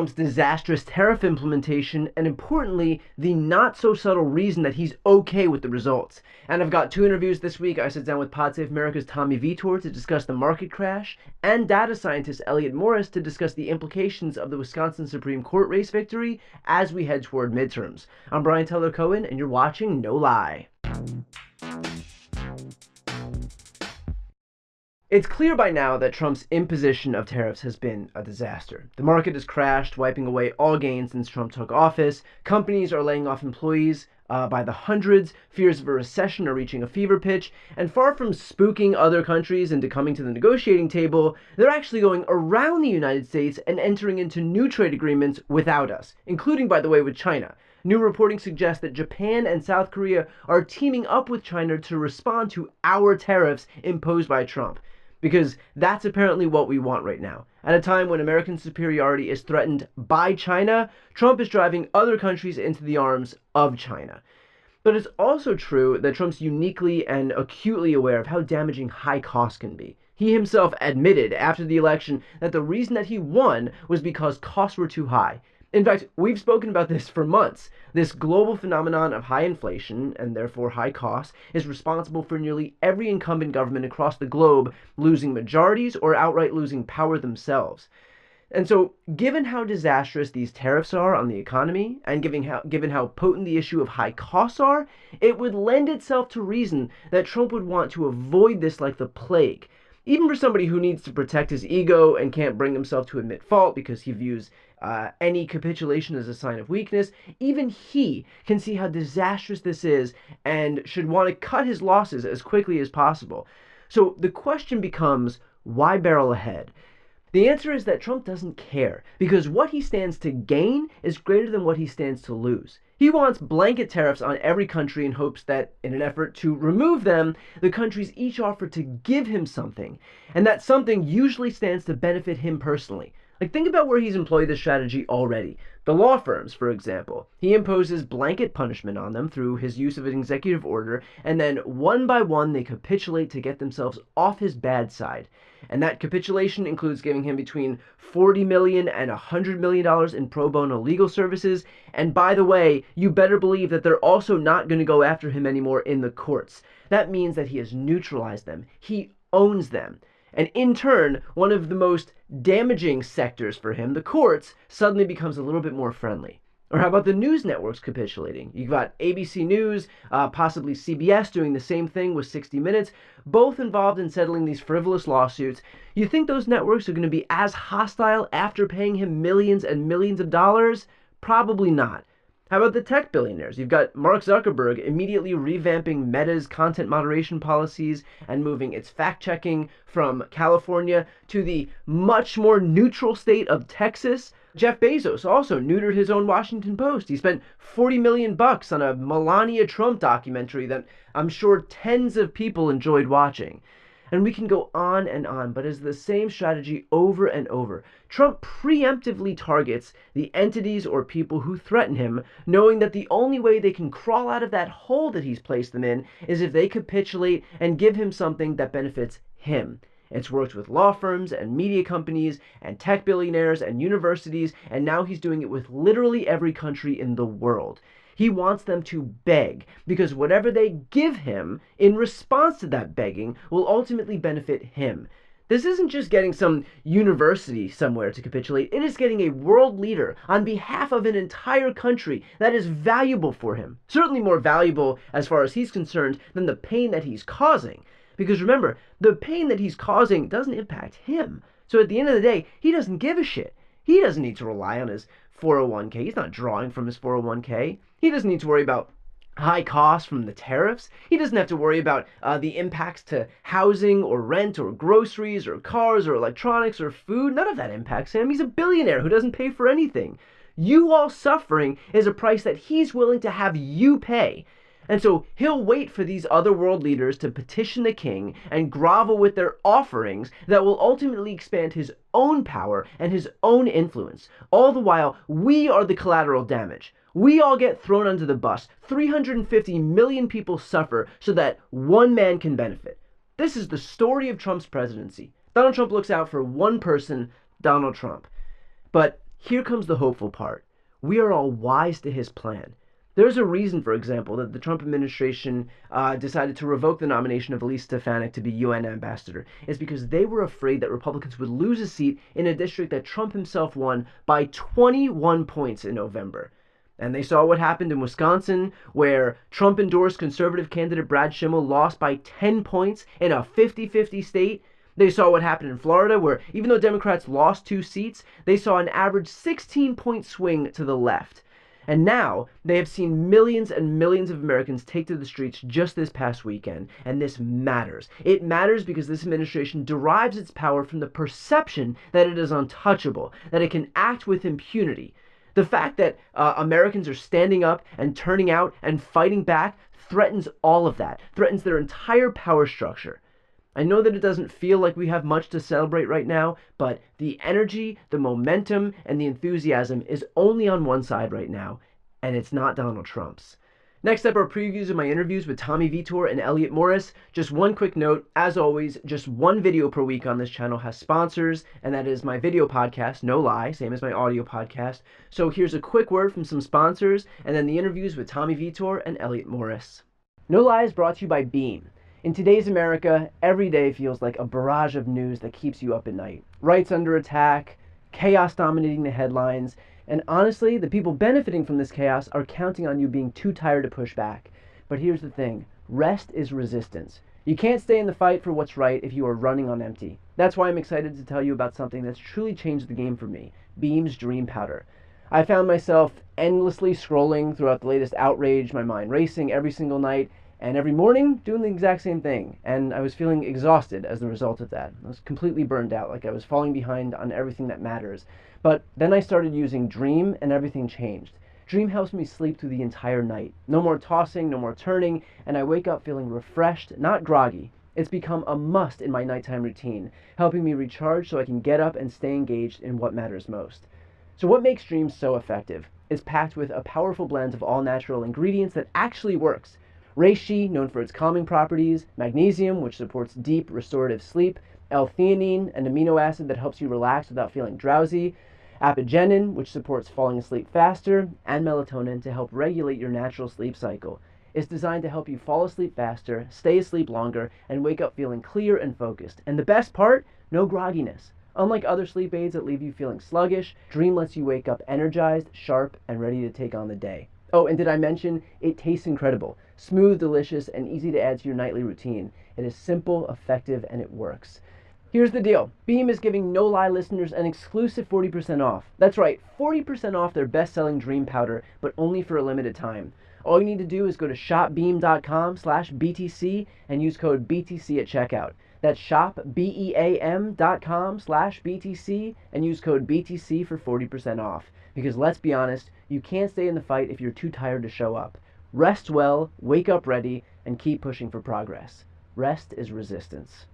Trump's disastrous tariff implementation, and importantly, the not so subtle reason that he's okay with the results. And I've got two interviews this week. I sit down with Pod Save America's Tommy Vitor to discuss the market crash, and data scientist Elliot Morris to discuss the implications of the Wisconsin Supreme Court race victory as we head toward midterms. I'm Brian Teller Cohen, and you're watching No Lie. It's clear by now that Trump's imposition of tariffs has been a disaster. The market has crashed, wiping away all gains since Trump took office. Companies are laying off employees by the hundreds. Fears of a recession are reaching a fever pitch. And far from spooking other countries into coming to the negotiating table, they're actually going around the United States and entering into new trade agreements without us, including, by the way, with China. New reporting suggests that Japan and South Korea are teaming up with China to respond to our tariffs imposed by Trump. Because that's apparently what we want right now. At a time when American superiority is threatened by China, Trump is driving other countries into the arms of China. But it's also true that Trump's uniquely and acutely aware of how damaging high costs can be. He himself admitted after the election that the reason that he won was because costs were too high. In fact, we've spoken about this for months. This global phenomenon of high inflation, and therefore high costs, is responsible for nearly every incumbent government across the globe losing majorities or outright losing power themselves. And so, given how disastrous these tariffs are on the economy, and given how potent the issue of high costs are, it would lend itself to reason that Trump would want to avoid this like the plague. Even for somebody who needs to protect his ego and can't bring himself to admit fault because he views any capitulation as a sign of weakness, even he can see how disastrous this is and should want to cut his losses as quickly as possible. So the question becomes, why barrel ahead? The answer is that Trump doesn't care, because what he stands to gain is greater than what he stands to lose. He wants blanket tariffs on every country in hopes that, in an effort to remove them, the countries each offer to give him something, and that something usually stands to benefit him personally. Like, think about where he's employed this strategy already. The law firms, for example. He imposes blanket punishment on them through his use of an executive order, and then one by one they capitulate to get themselves off his bad side. And that capitulation includes giving him between $40 million and $100 million in pro bono legal services. And by the way, you better believe that they're also not going to go after him anymore in the courts. That means that he has neutralized them. He owns them. And in turn, one of the most damaging sectors for him, the courts, suddenly becomes a little bit more friendly. Or how about the news networks capitulating? You've got ABC News, possibly CBS doing the same thing with 60 Minutes, both involved in settling these frivolous lawsuits. You think those networks are going to be as hostile after paying him millions and millions of dollars? Probably not. How about the tech billionaires? You've got Mark Zuckerberg immediately revamping Meta's content moderation policies and moving its fact-checking from California to the much more neutral state of Texas. Jeff Bezos also neutered his own Washington Post. He spent $40 million on a Melania Trump documentary that I'm sure tens of people enjoyed watching. And we can go on, but it's the same strategy over and over. Trump preemptively targets the entities or people who threaten him, knowing that the only way they can crawl out of that hole that he's placed them in is if they capitulate and give him something that benefits him. It's worked with law firms and media companies and tech billionaires and universities, and now he's doing it with literally every country in the world. He wants them to beg, because whatever they give him in response to that begging will ultimately benefit him. This isn't just getting some university somewhere to capitulate. It is getting a world leader on behalf of an entire country that is valuable for him. Certainly more valuable as far as he's concerned than the pain that he's causing. Because remember, the pain that he's causing doesn't impact him. So at the end of the day, he doesn't give a shit. He doesn't need to rely on his 401k. He's not drawing from his 401k. He doesn't need to worry about high costs from the tariffs. He doesn't have to worry about the impacts to housing or rent or groceries or cars or electronics or food. None of that impacts him. He's a billionaire who doesn't pay for anything. You all suffering is a price that he's willing to have you pay. And so he'll wait for these other world leaders to petition the king and grovel with their offerings that will ultimately expand his own power and his own influence. All the while, we are the collateral damage. We all get thrown under the bus. 350 million people suffer so that one man can benefit. This is the story of Trump's presidency. Donald Trump looks out for one person, Donald Trump. But Here comes the hopeful part. We are all wise to his plan. There's a reason, for example, that the Trump administration decided to revoke the nomination of Elise Stefanik to be UN ambassador. It's because they were afraid that Republicans would lose a seat in a district that Trump himself won by 21 points in November. And they saw what happened in Wisconsin, where Trump-endorsed conservative candidate Brad Schimmel lost by 10 points in a 50-50 state. They saw what happened in Florida, where even though Democrats lost 2 seats, they saw an average 16-point swing to the left. And now they have seen millions and millions of Americans take to the streets just this past weekend. And this matters. It matters because this administration derives its power from the perception that it is untouchable, that it can act with impunity. The fact that Americans are standing up and turning out and fighting back threatens all of that, threatens their entire power structure. I know that it doesn't feel like we have much to celebrate right now, but the energy, the momentum, and the enthusiasm is only on one side right now, and it's not Donald Trump's. Next up are previews of my interviews with Tommy Vitor and Elliot Morris. Just one quick note, as always, just one video per week on this channel has sponsors, and that is my video podcast, No Lie, same as my audio podcast. So here's a quick word from some sponsors, and then the interviews with Tommy Vitor and Elliot Morris. No Lie is brought to you by Beam. In today's America, every day feels like a barrage of news that keeps you up at night. Rights under attack, chaos dominating the headlines, and honestly, the people benefiting from this chaos are counting on you being too tired to push back. But here's the thing, rest is resistance. You can't stay in the fight for what's right if you are running on empty. That's why I'm excited to tell you about something that's truly changed the game for me, Beam's Dream Powder. I found myself endlessly scrolling throughout the latest outrage, my mind racing every single night, and every morning, doing the exact same thing. And I was feeling exhausted as the result of that. I was completely burned out, like I was falling behind on everything that matters. But then I started using Dream, and everything changed. Dream helps me sleep through the entire night. No more tossing, no more turning, and I wake up feeling refreshed, not groggy. It's become a must in my nighttime routine, helping me recharge so I can get up and stay engaged in what matters most. So what makes Dream so effective? It's packed with a powerful blend of all-natural ingredients that actually works. Reishi, known for its calming properties, magnesium, which supports deep, restorative sleep, L-theanine, an amino acid that helps you relax without feeling drowsy, apigenin, which supports falling asleep faster, and melatonin to help regulate your natural sleep cycle. It's designed to help you fall asleep faster, stay asleep longer, and wake up feeling clear and focused. And the best part? No grogginess. Unlike other sleep aids that leave you feeling sluggish, Dream lets you wake up energized, sharp, and ready to take on the day. Oh, and did I mention, it tastes incredible. Smooth, delicious, and easy to add to your nightly routine. It is simple, effective, and it works. Here's the deal. Beam is giving No Lie listeners an exclusive 40% off. That's right, 40% off their best-selling Dream Powder, but only for a limited time. All you need to do is go to shopbeam.com/BTC and use code BTC at checkout. That's shopbeam.com/BTC and use code BTC for 40% off. Because let's be honest, you can't stay in the fight if you're too tired to show up. Rest well, wake up ready, and keep pushing for progress. Rest is resistance.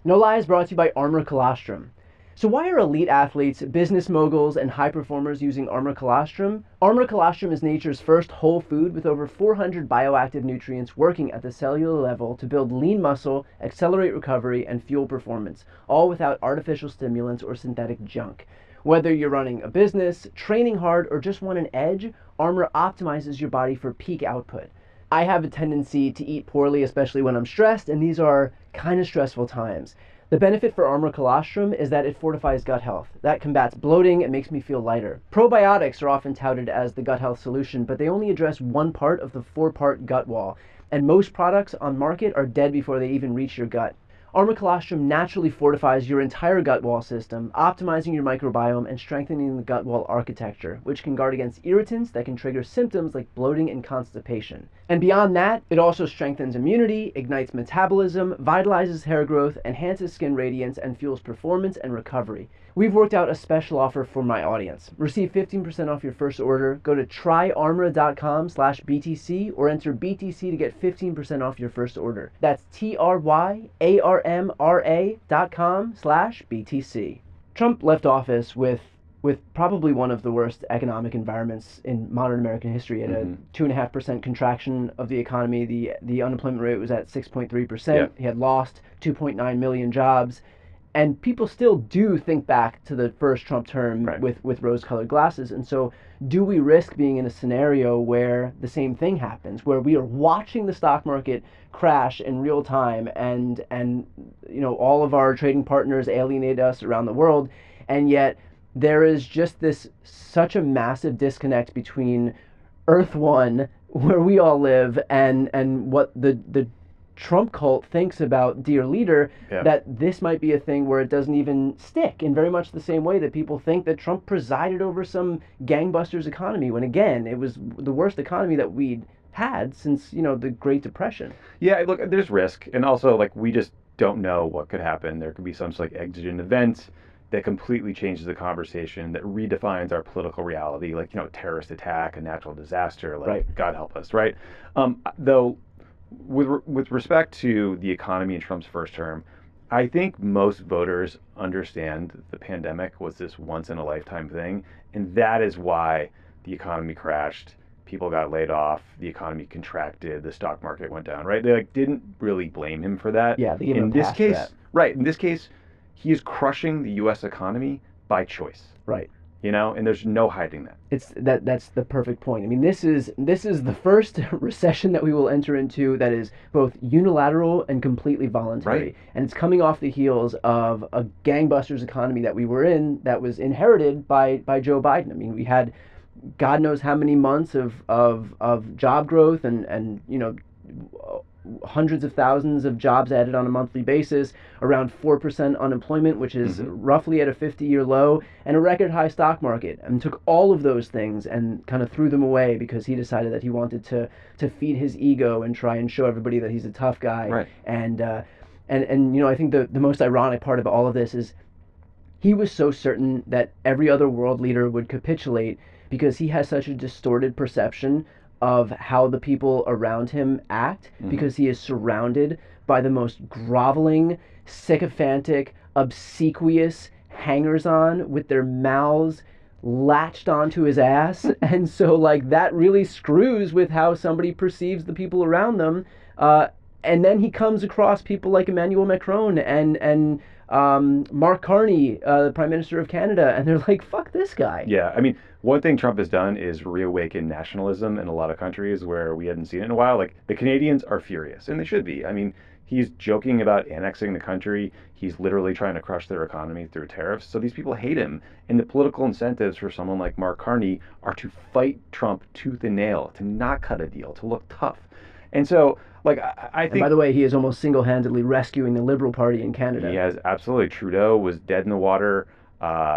No Lie is brought to you by Armor Colostrum. So why are elite athletes, business moguls, and high performers using Armor Colostrum? Armor Colostrum is nature's first whole food with over 400 bioactive nutrients working at the cellular level to build lean muscle, accelerate recovery, and fuel performance, all without artificial stimulants or synthetic junk. Whether you're running a business, training hard, or just want an edge, Armor optimizes your body for peak output. I have a tendency to eat poorly, especially when I'm stressed, and these are kind of stressful times. The benefit for Armor Colostrum is that it fortifies gut health. That combats bloating and makes me feel lighter. Probiotics are often touted as the gut health solution, but they only address one part of the 4-part gut wall, and most products on market are dead before they even reach your gut. Armor Colostrum naturally fortifies your entire gut wall system, optimizing your microbiome and strengthening the gut wall architecture, which can guard against irritants that can trigger symptoms like bloating and constipation. And beyond that, it also strengthens immunity, ignites metabolism, vitalizes hair growth, enhances skin radiance, and fuels performance and recovery. We've worked out a special offer for my audience. Receive 15% off your first order. Go to tryarmor.com/BTC or enter BTC to get 15% off your first order. That's tryarmra.com/BTC. Trump left office with probably one of the worst economic environments in modern American history. At a 2.5% contraction of the economy. The unemployment rate was at 6.3%. Yeah. He had lost 2.9 million jobs. and people still do think back to the first Trump term Right. with rose-colored glasses. And so, do we risk being in a scenario where the same thing happens, where we are watching the stock market crash in real time, and all of our trading partners alienate us around the world, and yet there is just this such a massive disconnect between Earth One, where we all live, and what the Trump cult thinks about dear leader, Yeah. that this might be a thing where it doesn't even stick, in very much the same way that people think that Trump presided over some gangbusters economy, when again it was the worst economy that we'd had since the Great Depression. Yeah, look, there's risk, and also like we just don't know what could happen. There could be some like exigent event that completely changes the conversation, that redefines our political reality, like terrorist attack, a natural disaster, like Right. God help us, right? Though, with respect to the economy in Trump's first term, I think most voters understand the pandemic was this once in a lifetime thing, and that is why the economy crashed, people got laid off, the economy contracted, the stock market went down, right? They like didn't really blame him for that. Yeah, they give him a In this pass for that. case, right, in this case, he is crushing the US economy by choice, Right. and there's no hiding that. That's the perfect point. I mean, this is the first recession that we will enter into that is both unilateral and completely Right. voluntary, and it's coming off the heels of a gangbusters economy that we were in, that was inherited by Joe Biden. I mean, we had God knows how many months of job growth, and hundreds of thousands of jobs added on a monthly basis, around 4% unemployment, which is Hmm. roughly at a 50-year low, and a record high stock market. And took all of those things and kind of threw them away because he decided that he wanted to feed his ego and try and show everybody that he's a tough guy. Right. And I think the most ironic part of all of this is he was so certain that every other world leader would capitulate because he has such a distorted perception of how the people around him act, Hmm. because he is surrounded by the most groveling, sycophantic, obsequious hangers on with their mouths latched onto his ass. And so, like, that really screws with how somebody perceives the people around them. And then he comes across people like Emmanuel Macron and Mark Carney, the Prime Minister of Canada, and they're like, "Fuck this guy." Yeah, I mean, one thing Trump has done is reawaken nationalism in a lot of countries where we hadn't seen it in a while. Like the Canadians are furious, and they should be. I mean, he's joking about annexing the country. He's literally trying to crush their economy through tariffs. So these people hate him, and the political incentives for someone like Mark Carney are to fight Trump tooth and nail, to not cut a deal, to look tough. And so, like, I And by think the way, he is almost single-handedly rescuing the Liberal Party in he Canada. has absolutely. Trudeau was dead in the water.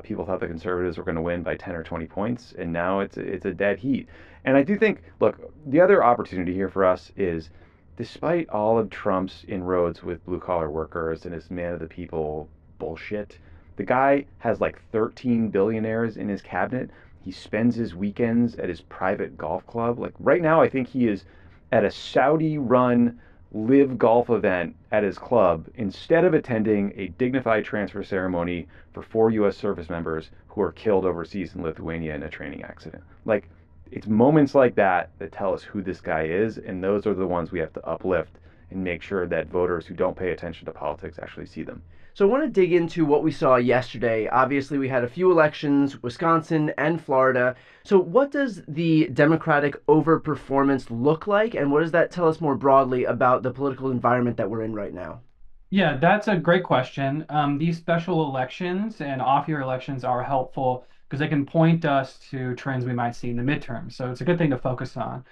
People thought the Conservatives were going to win by 10 or 20 points, and now it's a dead heat. And I do think, look, the other opportunity here for us is, despite all of Trump's inroads with blue collar workers and his man of the people bullshit, the guy has like 13 billionaires in his cabinet. He spends his weekends at his private golf club. Like right now, I think he is at a Saudi run live golf event at his club instead of attending a dignified transfer ceremony for 4 U.S. service members who were killed overseas in Lithuania in a training accident. Like, it's moments like that that tell us who this guy is, and those are the ones we have to uplift and make sure that voters who don't pay attention to politics actually see them. So I want to dig into what we saw yesterday. Obviously, we had a few elections, Wisconsin and Florida. So what does the Democratic overperformance look like, and what does that tell us more broadly about the political environment that we're in right now? Yeah, that's a great question. These special elections and off-year elections are helpful because they can point us to trends we might see in the midterm. So it's a good thing to focus on.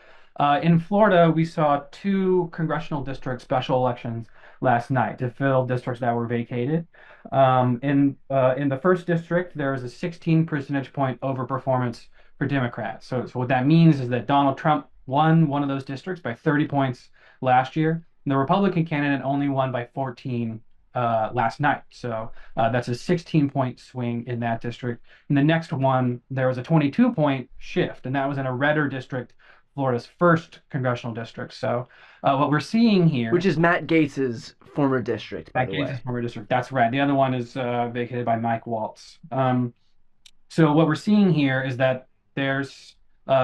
In Florida, we saw two congressional district special elections last night to fill districts that were vacated. In the first district, there is a 16 percentage point overperformance for Democrats. So what that means is that Donald Trump won one of those districts by 30 points last year. The Republican candidate only won by 14 last night. So that's a 16-point swing in that district. In the next one, there was a 22-point shift, and that was in a redder district, Florida's first congressional district. So what we're seeing Which here, is Matt Gaetz's former district, by that the Gates' way. former district, that's red. The other one is vacated by Mike Waltz. So what we're seeing here is that there's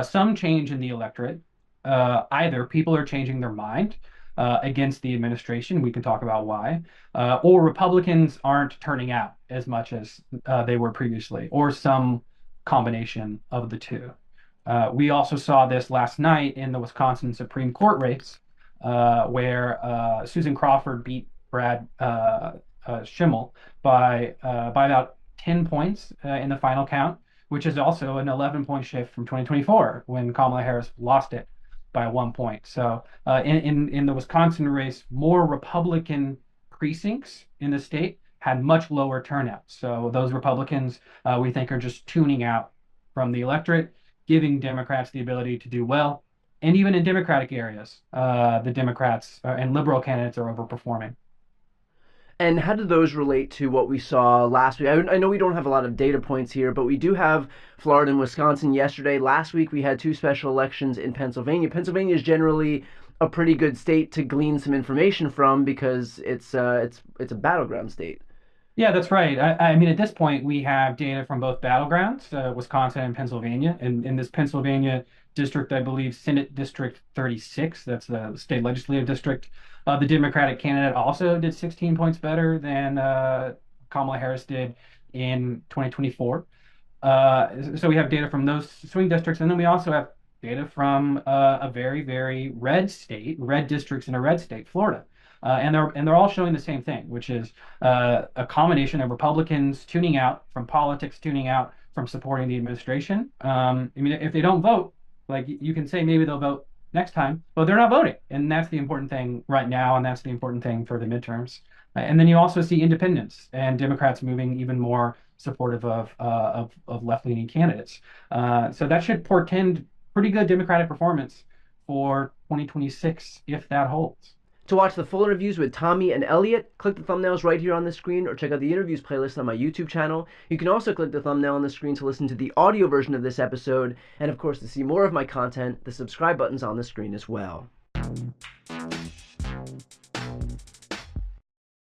some change in the electorate. Either people are changing their mind, against the administration. We can talk about why. Or Republicans aren't turning out as much as they were previously, or some combination of the two. We also saw this last night in the Wisconsin Supreme Court race, where Susan Crawford beat Brad Schimmel by about 10 points in the final count, which is also an 11-point shift from 2024 when Kamala Harris lost it by 1 point. So in the Wisconsin race, more Republican precincts in the state had much lower turnout. So those Republicans, we think, are just tuning out from the electorate, giving Democrats the ability to do well. And even in Democratic areas, the Democrats and liberal candidates are overperforming. And how do those relate to what we saw last week? I know we don't have a lot of data points here, but we do have Florida and Wisconsin yesterday. Last week we had two special elections in Pennsylvania. Pennsylvania is generally a pretty good state to glean some information from because it's a battleground state. Yeah, that's right. I mean, at this point, we have data from both battlegrounds, Wisconsin and Pennsylvania. And in this Pennsylvania district, I believe Senate District 36, that's the state legislative district, the Democratic candidate also did 16 points better than Kamala Harris did in 2024. So we have data from those swing districts, and then we also have data from a very, very red districts in a red state, Florida. And they're all showing the same thing, which is a combination of Republicans tuning out from politics, tuning out from supporting the administration. I mean, if they don't vote, like you can say maybe they'll vote next time, but they're not voting, and that's the important thing right now, and that's the important thing for the midterms. And then you also see independents and Democrats moving even more supportive of left-leaning candidates. So that should portend pretty good Democratic performance for 2026 if that holds. To watch the full interviews with Tommy and Elliot, click the thumbnails right here on the screen or check out the interviews playlist on my YouTube channel. You can also click the thumbnail on the screen to listen to the audio version of this episode, and of course to see more of my content, the subscribe button's on the screen as well.